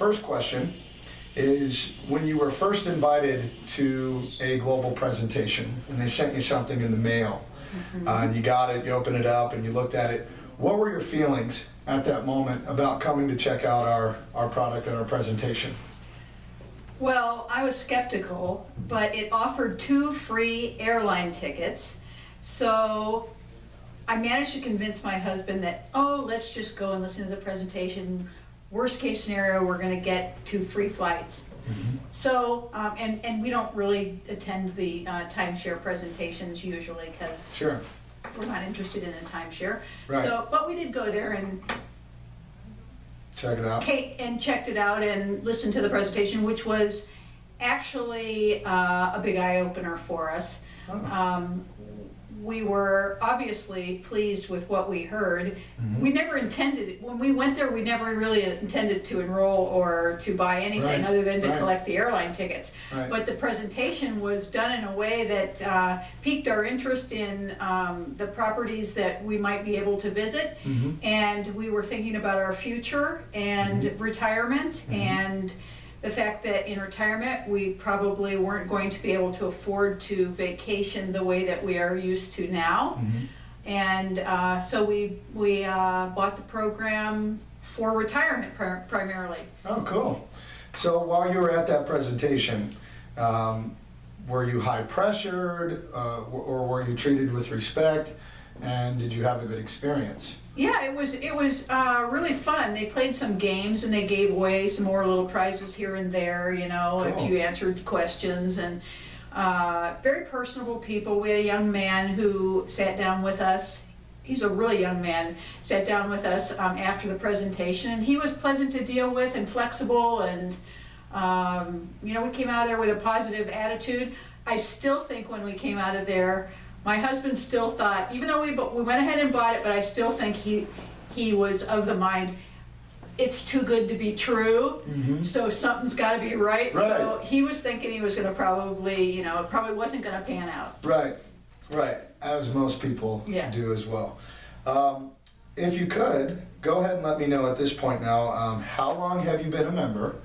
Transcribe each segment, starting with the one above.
First question is, when you were first invited to a global presentation and they sent you something in the mail, and you got it, you opened it up and you looked at it, what were your feelings at that moment about coming to check out our product and our presentation? Well, I was skeptical, but it offered 2 free airline tickets. So I managed to convince my husband that, oh, let's just go and listen to the presentation. Worst case scenario, we're going to get 2 free flights. So, and we don't really attend the timeshare presentations usually because Sure. we're not interested in a timeshare. Right. So, but we did go there and Check it out. checked it out and listened to the presentation, which was actually a big eye-opener for us. We were obviously pleased with what we heard. We never intended, when we went there, we never really intended to enroll or to buy anything other than to collect the airline tickets. But the presentation was done in a way that piqued our interest in the properties that we might be able to visit. And we were thinking about our future and retirement and the fact that in retirement we probably weren't going to be able to afford to vacation the way that we are used to now. And so we bought the program for retirement primarily. Oh, cool. So while you were at that presentation, were you high pressured or were you treated with respect? And did you have a good experience? Yeah, it was really fun. They played some games and they gave away some more little prizes here and there, you know, if you answered questions. And very personable people. We had a young man who sat down with us. He's a really young man, sat down with us after the presentation, and he was pleasant to deal with and flexible, and you know, we came out of there with a positive attitude. I still think when we came out of there, my husband still thought, even though we went ahead and bought it, but I still think he was of the mind, it's too good to be true, so something's got to be right. So he was thinking he was going to probably, you know, it probably wasn't going to pan out. Right, as most people do as well. If you could, go ahead and let me know at this point now, how long have you been a member?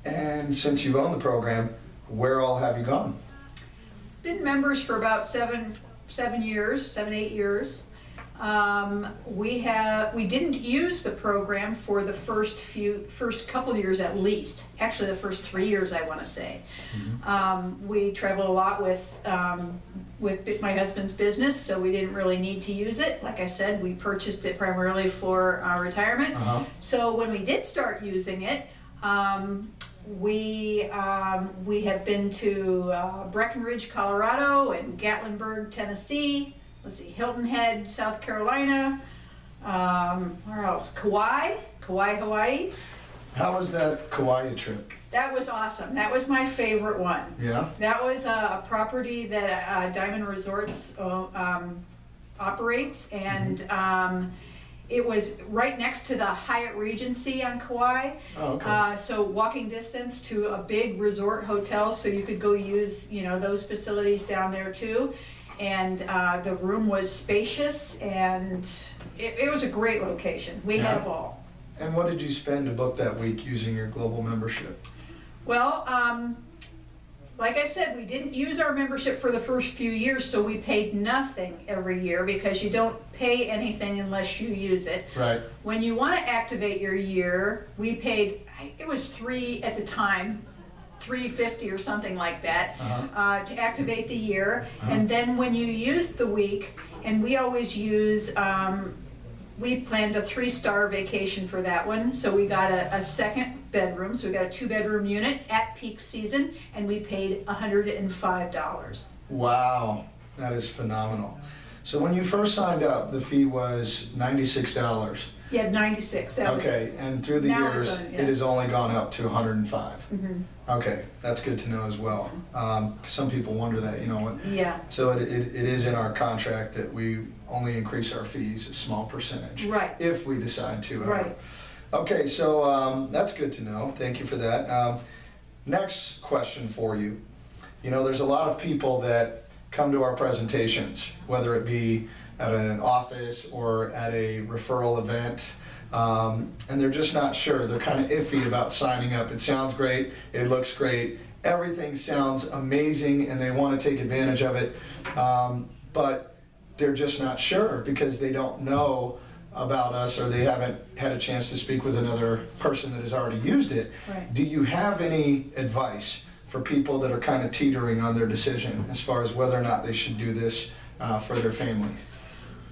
And since you've owned the program, where all have you gone? Been members for about 7, 8 years. We didn't use the program for the first couple of years at least. Actually, the first 3 years, I want to say. We traveled a lot with my husband's business, so we didn't really need to use it. Like I said, we purchased it primarily for retirement. So when we did start using it, we have been to Breckenridge, Colorado, and Gatlinburg, Tennessee. Let's see, Hilton Head, South Carolina. Where else? Kauai, Hawaii. How was that Kauai trip? That was awesome. That was my favorite one. Yeah. That was a property that Diamond Resorts operates, and it was right next to the Hyatt Regency on Kauai. Oh, okay. So walking distance to a big resort hotel, so you could go use, you know, those facilities down there too. And the room was spacious, and it was a great location. We had a ball. And what did you spend to book that week using your global membership? Well, like I said, we didn't use our membership for the first few years, so we paid nothing every year because you don't pay anything unless you use it. Right. When you want to activate your year, we paid, it was at the time, $350 or something like that, to activate the year. And then when you used the week, and we always use, we planned a 3-star vacation for that one, so we got a second bedroom, so we got a 2-bedroom unit at peak season, and we paid $105. Wow, that is phenomenal. So when you first signed up, the fee was $96. Yeah, 96. Okay, and through the years, it has only gone up to 105. Okay, that's good to know as well. Some people wonder that, you know. Yeah. So it is in our contract that we only increase our fees a small percentage. Right. If we decide to. Right. Okay, so that's good to know. Thank you for that. Next question for you. You know, there's a lot of people that come to our presentations, whether it be at an office or at a referral event. and they're just not sure. They're kind of iffy about signing up. It sounds great, it looks great, everything sounds amazing, and they want to take advantage of it, but they're just not sure because they don't know about us, or they haven't had a chance to speak with another person that has already used it. Right. Do you have any advice for people that are kind of teetering on their decision as far as whether or not they should do this for their family?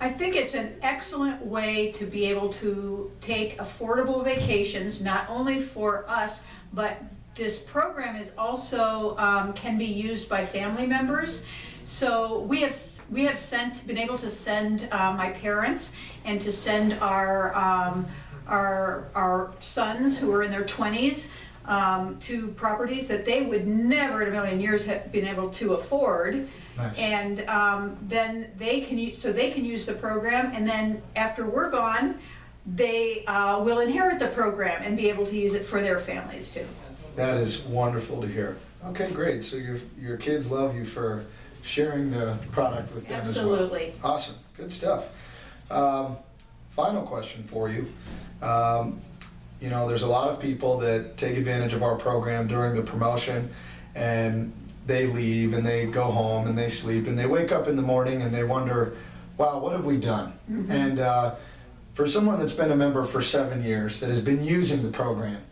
I think it's an excellent way to be able to take affordable vacations, not only for us, but this program is also can be used by family members. So we have been able to send my parents and to send our sons who are in their 20s to properties that they would never in a million years have been able to afford. Nice. And then they can use the program, and then after we're gone, they will inherit the program and be able to use it for their families too. That is wonderful to hear. Okay, great. So your kids love you for sharing the product with them as well. Absolutely. Awesome. Good stuff. Final question for you. You know, there's a lot of people that take advantage of our program during the promotion, and they leave and they go home and they sleep and they wake up in the morning and they wonder, wow, what have we done? Mm-hmm. And for someone that's been a member for 7 years that has been using the program,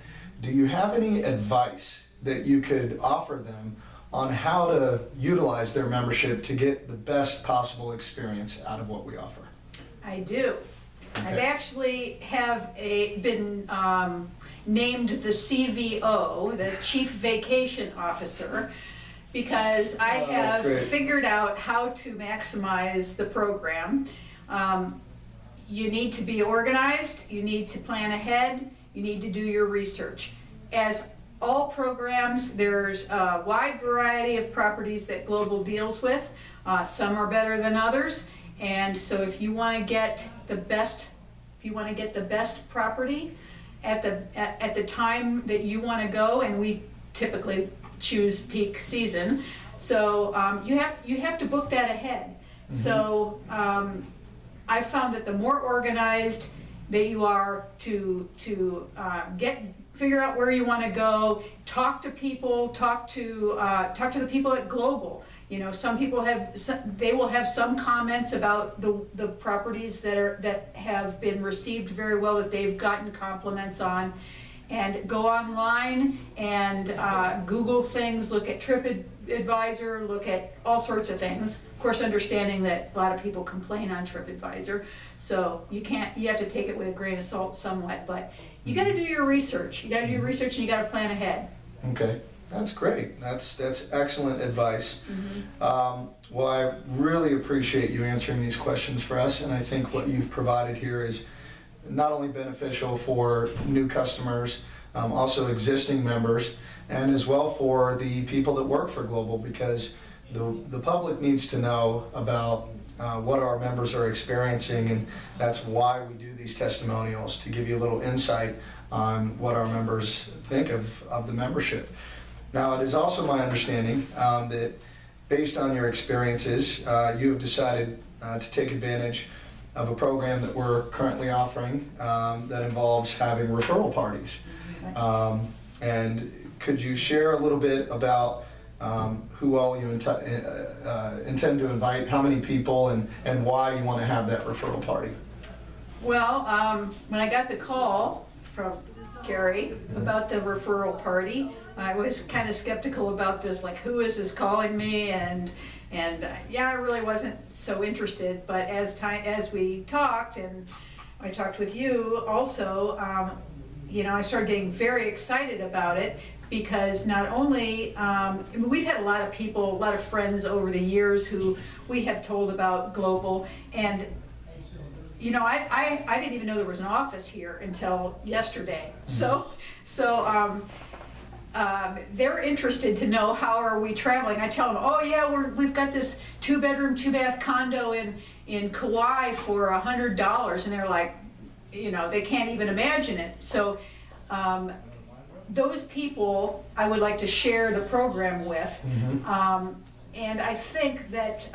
do you have any advice that you could offer them on how to utilize their membership to get the best possible experience out of what we offer? I do. Okay. I've actually been named the CVO, the Chief Vacation Officer, because I have figured out how to maximize the program. You need to be organized, you need to plan ahead, you need to do your research. As all programs, there's a wide variety of properties that Global deals with. Some are better than others, and so if you want to get the best, property at the time that you want to go, and we typically choose peak season, so you have to book that ahead. Mm-hmm. So I found that the more organized that you are to figure out where you want to go, talk to people, talk to the people at Global. You know, some people they will have some comments about the properties that have been received very well, that they've gotten compliments on, and go online and Google things, look at TripAdvisor, look at all sorts of things. Of course, understanding that a lot of people complain on TripAdvisor, so you have to take it with a grain of salt somewhat, but you got to do your research. You got to do your research, and you got to plan ahead. Okay, that's great. That's excellent advice. Mm-hmm. Well, I really appreciate you answering these questions for us, and I think what you've provided here is not only beneficial for new customers, also existing members, and as well for the people that work for Global, because the public needs to know about what our members are experiencing, and that's why we do these testimonials, to give you a little insight on what our members think of the membership. Now, it is also my understanding that based on your experiences, you have decided to take advantage of a program that we're currently offering that involves having referral parties. And could you share a little bit about who all you intend to invite, how many people, and why you want to have that referral party? Well, when I got the call from Gary about the referral party, I was kind of skeptical about this, like, who is this calling me, and yeah, I really wasn't so interested. But as we talked, and I talked with you also, you know, I started getting very excited about it, because not only, we've had a lot of people, a lot of friends over the years who we have told about Global, and you know, I didn't even know there was an office here until yesterday. So they're interested to know how are we traveling. I tell them, oh yeah, we've got this 2-bedroom, 2-bath condo in Kauai for $100, and they're like, you know, they can't even imagine it. So those people I would like to share the program with. Mm-hmm. And I think that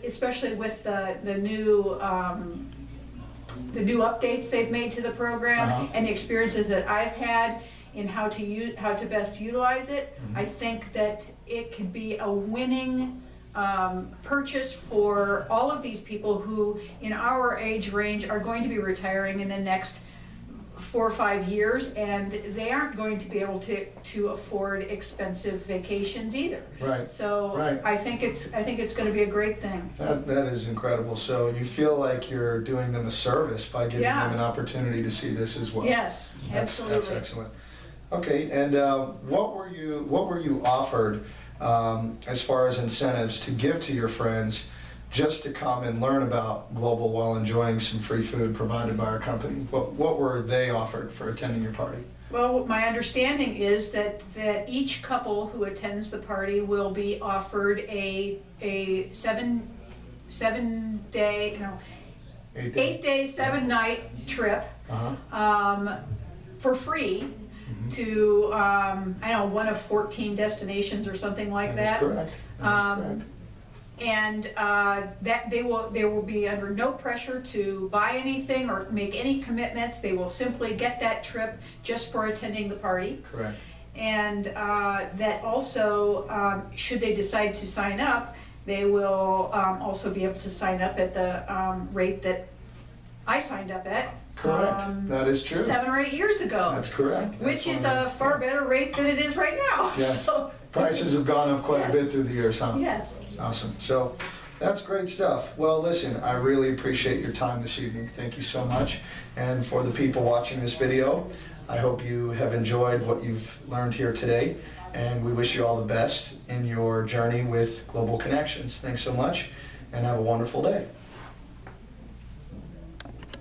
especially with the new the new updates they've made to the program and the experiences that I've had in how to best utilize it, I think that it could be a winning purchase for all of these people who in our age range are going to be retiring in the next 4 or 5 years, and they aren't going to be able to afford expensive vacations either. Right. So Right. I think it's going to be a great thing. That is incredible. So you feel like you're doing them a service by giving them an opportunity to see this as well. Yes, absolutely. That's excellent. Okay, and what were you offered as far as incentives to give to your friends just to come and learn about Global while enjoying some free food provided by our company? What were they offered for attending your party? Well, my understanding is that each couple who attends the party will be offered a 8 day, 7 night trip for free to I don't know, one of 14 destinations or something like that. That is correct. That is correct. And that they will be under no pressure to buy anything or make any commitments. They will simply get that trip just for attending the party. Correct. And that also, should they decide to sign up, they will also be able to sign up at the rate that I signed up at. Correct. That is true. 7 or 8 years ago. That's correct. Which is a far better rate than it is right now. Yes. So, prices have gone up quite a bit through the years, huh? yes. Awesome. So that's great stuff. Well, listen, I really appreciate your time this evening. Thank you so much. And for the people watching this video, I hope you have enjoyed what you've learned here today. And we wish you all the best in your journey with Global Connections. Thanks so much, and have a wonderful day.